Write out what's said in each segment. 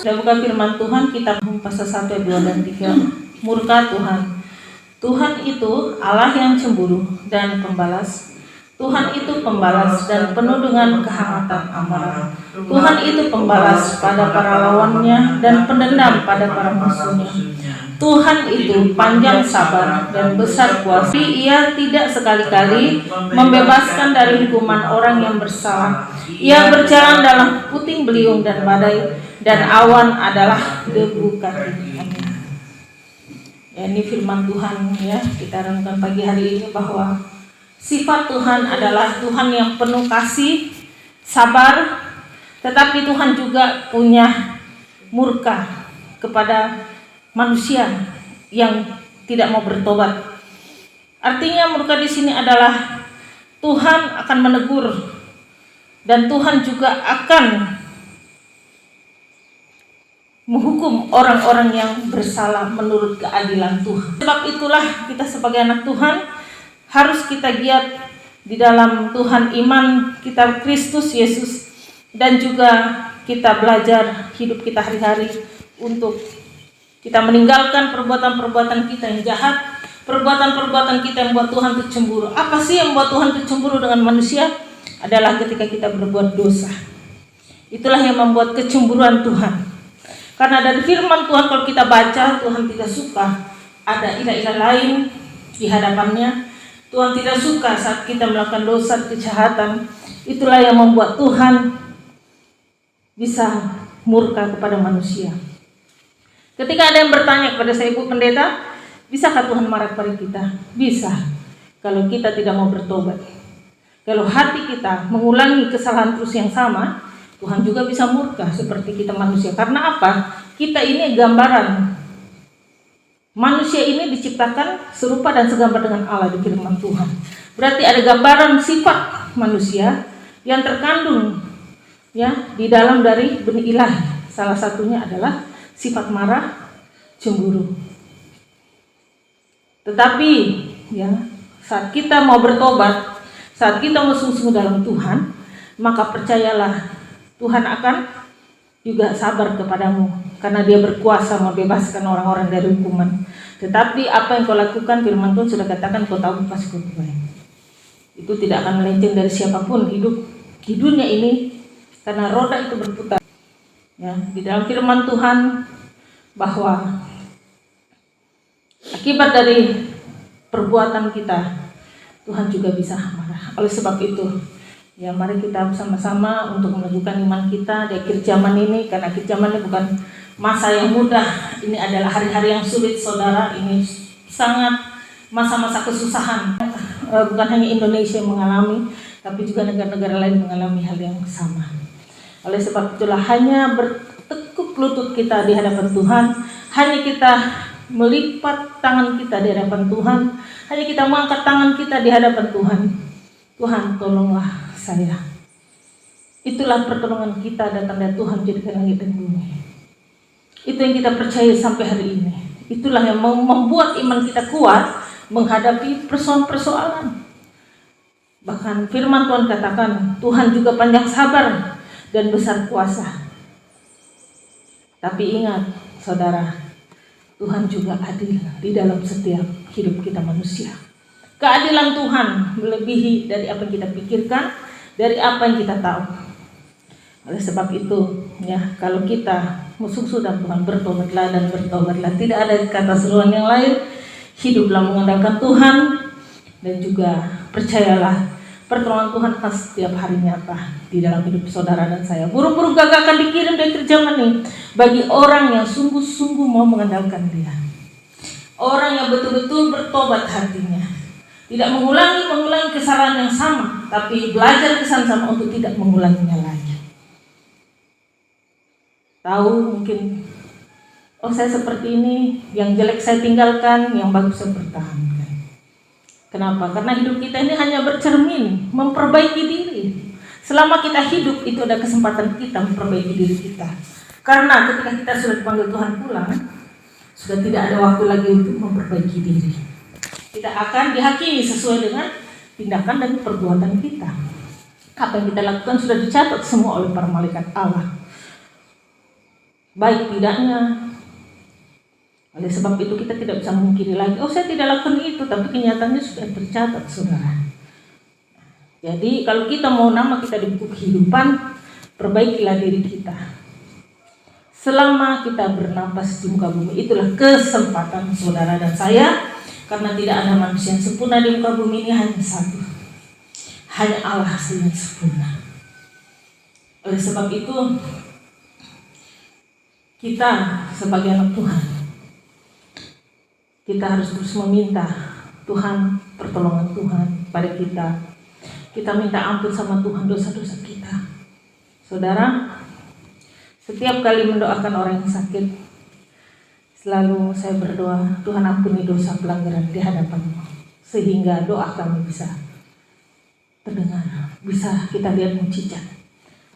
Kita buka firman Tuhan, kitab pasal 1 ayat 2 dan 3. Murka Tuhan. Tuhan itu Allah yang cemburu dan pembalas. Tuhan itu pembalas dan penuh dengan kehangatan amarah. Tuhan itu pembalas pada para lawannya dan pendendam pada para musuhnya. Tuhan itu panjang sabar dan besar kuasa. Ia tidak sekali-kali membebaskan dari hukuman orang yang bersalah. Ia berjalan dalam puting beliung dan badai, dan awan adalah debu kakinya. Ya, ini firman Tuhan ya, kita renungkan pagi hari ini bahwa sifat Tuhan adalah Tuhan yang penuh kasih, sabar, tetapi Tuhan juga punya murka kepada manusia yang tidak mau bertobat. Artinya murka di sini adalah Tuhan akan menegur dan Tuhan juga akan menghukum orang-orang yang bersalah menurut keadilan Tuhan. Sebab itulah kita sebagai anak Tuhan harus kita giat di dalam Tuhan, iman kita Kristus Yesus, dan juga kita belajar hidup kita hari-hari untuk kita meninggalkan perbuatan-perbuatan kita yang jahat, perbuatan-perbuatan kita yang membuat Tuhan itu cemburu. Apa sih yang membuat Tuhan itu cemburu dengan manusia? Adalah ketika kita berbuat dosa. Itulah yang membuat kecemburuan Tuhan. Karena dari firman Tuhan kalau kita baca, Tuhan tidak suka ada ilah-ilah lain di hadapannya. Tuhan tidak suka saat kita melakukan dosa, kejahatan. Itulah yang membuat Tuhan bisa murka kepada manusia. Ketika ada yang bertanya kepada saya, Ibu Pendeta, bisakah Tuhan marah kepada kita? Bisa, kalau kita tidak mau bertobat. Kalau hati kita mengulangi kesalahan terus yang sama, Tuhan juga bisa murka seperti kita manusia. Karena apa? Kita ini gambaran. Manusia ini diciptakan serupa dan segambar dengan Allah di firman Tuhan. Berarti ada gambaran sifat manusia yang terkandung ya di dalam dari benih ilahi. Salah satunya adalah sifat marah, cemburu. Tetapi ya, saat kita mau bertobat, saat kita mau sungguh-sungguh dalam Tuhan, maka percayalah Tuhan akan juga sabar kepadamu, karena Dia berkuasa membebaskan orang-orang dari hukuman. Tetapi apa yang kau lakukan, firman Tuhan sudah katakan, kau tahu pasti kau baik. Itu tidak akan melenceng dari siapapun hidup di dunia ini, karena roda itu berputar. Ya, di dalam firman Tuhan bahwa akibat dari perbuatan kita, Tuhan juga bisa marah. Oleh sebab itu, ya mari kita bersama-sama untuk meneguhkan iman kita di akhir zaman ini, karena akhir zaman ini bukan masa yang mudah. Ini adalah hari-hari yang sulit, saudara. Ini sangat masa-masa kesusahan. Bukan hanya Indonesia yang mengalami, tapi juga negara-negara lain mengalami hal yang sama. Oleh sebab itulah hanya bertekuk lutut kita di hadapan Tuhan, hanya kita melipat tangan kita di hadapan Tuhan, hanya kita mengangkat tangan kita di hadapan Tuhan. Tuhan, tolonglah saya. Itulah pertolongan kita datang dari Tuhan jadikan langit dan bumi. Itu yang kita percaya sampai hari ini. Itulah yang membuat iman kita kuat menghadapi persoalan-persoalan. Bahkan firman Tuhan katakan, Tuhan juga panjang sabar dan besar kuasa. Tapi ingat, saudara, Tuhan juga adil di dalam setiap hidup kita manusia. Keadilan Tuhan melebihi dari apa yang kita pikirkan, dari apa yang kita tahu. Oleh sebab itu, ya, kalau kita musuh dan Tuhan, bertobatlah dan bertobatlah. Tidak ada kata seruan yang lain. Hiduplah mengandalkan Tuhan, dan juga percayalah pertolongan Tuhan akan setiap hari nyata di dalam hidup saudara dan saya. Burung-burung gagak akan dikirim dari akhir zaman ini bagi orang yang sungguh-sungguh mau mengandalkan Dia. Orang yang betul-betul bertobat hatinya, tidak mengulangi kesalahan yang sama, tapi belajar kesalahan sama untuk tidak mengulanginya lagi. Tahu mungkin, oh saya seperti ini, yang jelek saya tinggalkan, yang bagus saya pertahankan. Kenapa? Karena hidup kita ini hanya bercermin, memperbaiki diri. Selama kita hidup, itu ada kesempatan kita memperbaiki diri kita. Karena ketika kita sudah dipanggil Tuhan pulang, sudah tidak ada waktu lagi untuk memperbaiki diri. Kita akan dihakimi sesuai dengan tindakan dan perbuatan kita. Apa yang kita lakukan sudah dicatat semua oleh para malaikat Allah. baik tidaknya. Oleh sebab itu kita tidak bisa memungkiri lagi, oh saya tidak lakukan itu, tapi kenyataannya sudah tercatat, saudara. Jadi kalau kita mau nama kita di buku kehidupan, perbaikilah diri kita. Selama kita bernapas di muka bumi, itulah kesempatan saudara dan saya, karena tidak ada manusia yang sempurna di muka bumi ini, hanya satu, hanya Allah yang sempurna. Oleh sebab itu kita sebagai anak Tuhan, kita harus terus meminta Tuhan, pertolongan Tuhan pada kita. Kita minta ampun sama Tuhan dosa-dosa kita. Saudara, setiap kali mendoakan orang yang sakit, selalu saya berdoa, Tuhan ampuni dosa pelanggaran di hadapan-Mu, sehingga doa kami bisa terdengar, bisa kita lihat mujizat.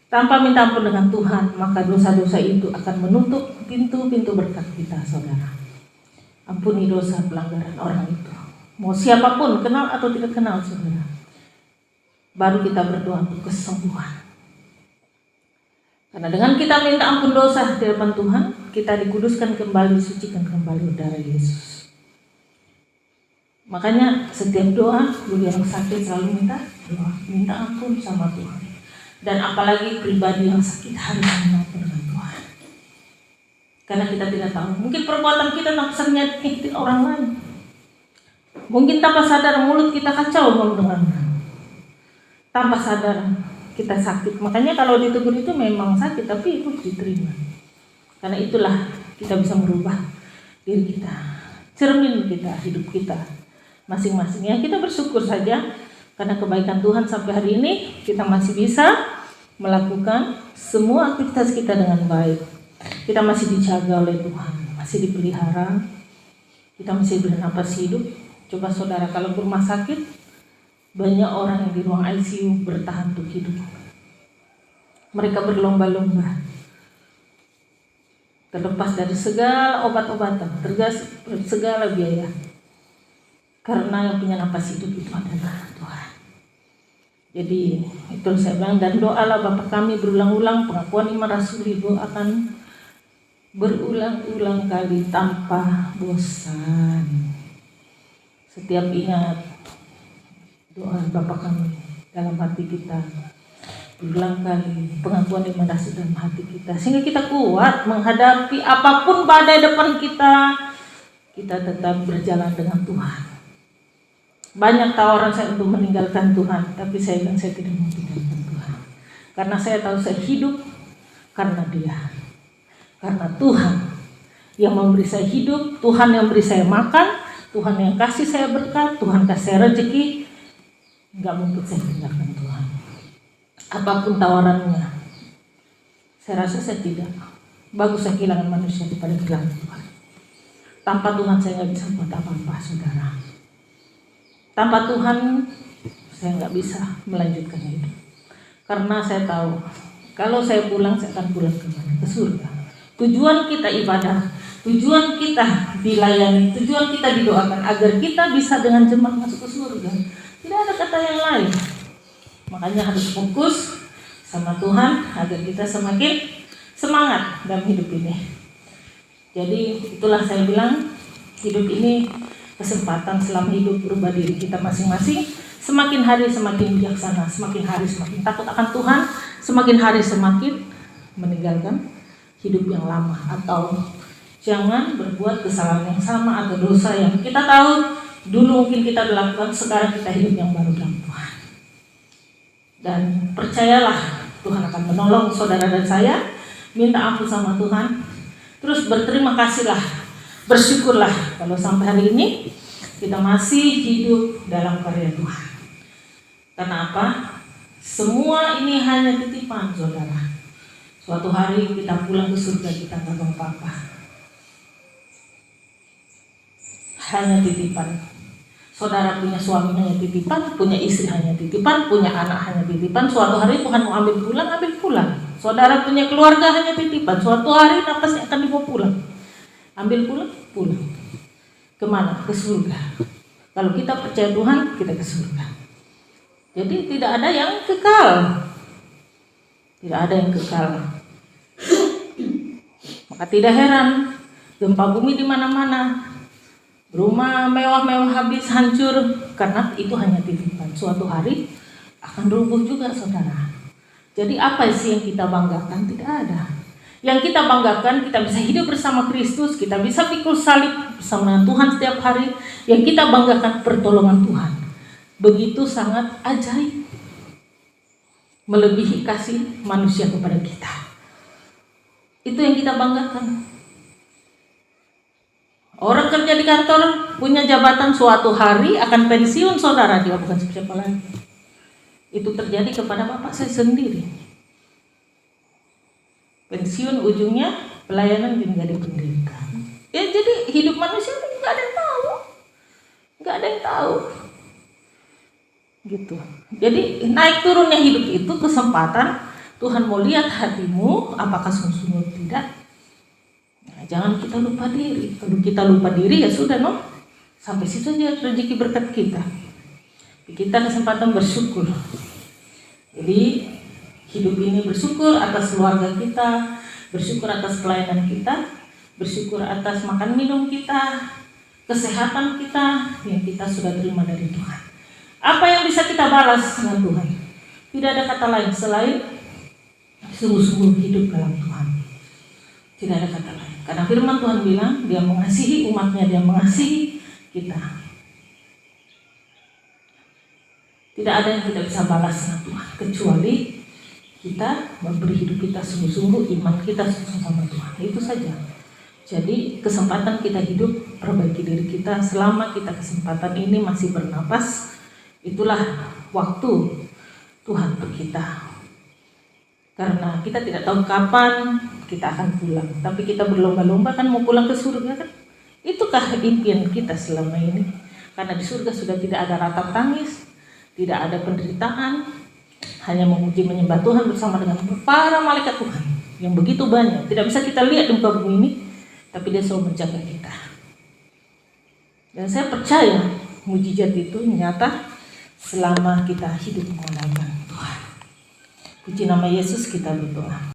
Tanpa minta ampun dengan Tuhan, maka dosa-dosa itu akan menutup pintu-pintu berkat kita, saudara. Ampuni dosa pelanggaran orang itu, mau siapapun, kenal atau tidak kenal, saudara. Baru kita berdoa untuk kesembuhan. Karena dengan kita minta ampun dosa di depan Tuhan, kita dikuduskan kembali, disucikan kembali darah Yesus. Makanya setiap doa bagi yang sakit selalu minta doa, minta ampun sama Tuhan. Dan apalagi pribadi yang sakit harus minta ampun dengan Tuhan. Karena kita tidak tahu, mungkin perbuatan kita tak nyakitin orang lain. Mungkin tanpa sadar mulut kita kacau ngomong dengan orang. Tanpa sadar kita sakit. Makanya kalau ditegur itu memang sakit, tapi itu diterima. Karena itulah kita bisa merubah diri kita, cermin kita, hidup kita masing-masing. Ya, kita bersyukur saja karena kebaikan Tuhan sampai hari ini kita masih bisa melakukan semua aktivitas kita dengan baik. Kita masih dijaga oleh Tuhan, masih dipelihara, kita masih bernapas hidup. Coba saudara, kalau rumah sakit, banyak orang yang di ruang ICU bertahan untuk hidup. Mereka berlomba-lomba, terlepas dari segala obat-obatan, segala biaya. Karena yang punya napas hidup itu adalah Tuhan. Jadi itu saya bilang, dan doalah Bapa kami berulang-ulang, pengakuan iman rasuli akan berulang-ulang kali tanpa bosan. Setiap ingat doa Bapa kami dalam hati kita, berulang kali pengakuan iman rasuli dalam hati kita, sehingga kita kuat menghadapi apapun badai depan kita. Kita tetap berjalan dengan Tuhan. Banyak tawaran saya untuk meninggalkan Tuhan, tapi saya bilang saya tidak mau tinggalkan Tuhan. Karena saya tahu saya hidup karena Dia. Karena Tuhan yang memberi saya hidup, Tuhan yang beri saya makan, Tuhan yang kasih saya berkat, Tuhan kasih saya rezeki. Enggak mungkin saya tinggalkan Tuhan. Apapun tawarannya, saya rasa saya tidak. Bagus saya kehilangan manusia daripada kehilangan Tuhan. Tanpa Tuhan saya nggak bisa buat apa-apa, saudara. Tanpa Tuhan saya nggak bisa melanjutkan hidup. Karena saya tahu kalau saya pulang, saya akan pulang kemana? Ke surga. Tujuan kita ibadah, tujuan kita dilayani, tujuan kita didoakan agar kita bisa dengan jemaat masuk ke surga. Tidak ada kata yang lain. Makanya harus fokus sama Tuhan agar kita semakin semangat dalam hidup ini. Jadi itulah saya bilang, hidup ini kesempatan selama hidup, berubah diri kita masing-masing. Semakin hari semakin bijaksana, semakin hari semakin takut akan Tuhan, semakin hari semakin meninggalkan hidup yang lama. Atau jangan berbuat kesalahan yang sama atau dosa yang kita tahu dulu mungkin kita lakukan, sekarang kita hidup yang baru dalam Tuhan. Dan percayalah Tuhan akan menolong saudara dan saya. Minta ampun sama Tuhan, terus berterima kasihlah, bersyukurlah kalau sampai hari ini kita masih hidup dalam karya Tuhan. Karena apa? Semua ini hanya titipan, saudara. Suatu hari kita pulang ke surga, kita nggak tahu apa-apa. Hanya titipan. Saudara punya suami hanya titipan, punya istri hanya titipan, punya anak hanya titipan. Suatu hari Tuhan mau ambil pulang, ambil pulang. Saudara punya keluarga hanya titipan. Suatu hari napasnya akan dibawa pulang. Ambil pulang, pulang. Kemana? Ke surga. Kalau kita percaya Tuhan, kita ke surga. Jadi tidak ada yang kekal. Tidak ada yang kekal. Maka tidak heran gempa bumi di mana-mana, rumah mewah-mewah habis hancur, karena itu hanya titipan. Suatu hari akan rubuh juga, saudara. Jadi apa sih yang kita banggakan? Tidak ada. Yang kita banggakan, kita bisa hidup bersama Kristus, kita bisa pikul salib bersama dengan Tuhan setiap hari. Yang kita banggakan pertolongan Tuhan. Begitu sangat ajaib, melebihi kasih manusia kepada kita. Itu yang kita banggakan. Orang kerja di kantor punya jabatan, suatu hari akan pensiun, saudara. Dia bukan siapa lagi. Itu terjadi kepada bapak saya sendiri. Pensiun ujungnya pelayanan menjadi pendidikan. Ya, jadi hidup manusia nggak ada yang tahu, nggak ada yang tahu. Gitu. Jadi naik turunnya hidup itu kesempatan. Tuhan mau lihat hatimu, apakah sungguh-sungguh tidak. Nah, jangan kita lupa diri. Kalau kita lupa diri ya sudah, no. Sampai situ aja rezeki berkat kita. Kita kesempatan bersyukur. Jadi hidup ini bersyukur atas keluarga kita, bersyukur atas pelayanan kita, bersyukur atas makan minum kita, kesehatan kita yang kita sudah terima dari Tuhan. Apa yang bisa kita balas dengan Tuhan? Tidak ada kata lain selain sungguh-sungguh hidup dalam Tuhan. Tidak ada kata lain. Karena firman Tuhan bilang, Dia mengasihi umatnya, Dia mengasihi kita. Tidak ada yang kita bisa balas dengan Tuhan, kecuali kita memberi hidup kita sungguh-sungguh, iman kita sungguh sama Tuhan. Itu saja. Jadi kesempatan kita hidup, perbaiki diri kita selama kita kesempatan ini masih bernapas. Itulah waktu Tuhan untuk kita. Karena kita tidak tahu kapan kita akan pulang. Tapi kita berlomba-lomba kan mau pulang ke surga kan. Itukah impian kita selama ini. Karena di surga sudah tidak ada ratap tangis, tidak ada penderitaan, hanya memuji menyembah Tuhan bersama dengan para malaikat Tuhan yang begitu banyak. Tidak bisa kita lihat di muka bumi ini, tapi Dia selalu menjaga kita. Dan saya percaya mujizat itu nyata selama kita hidup mengandalkan Tuhan. Puji nama Yesus, kita berdoa.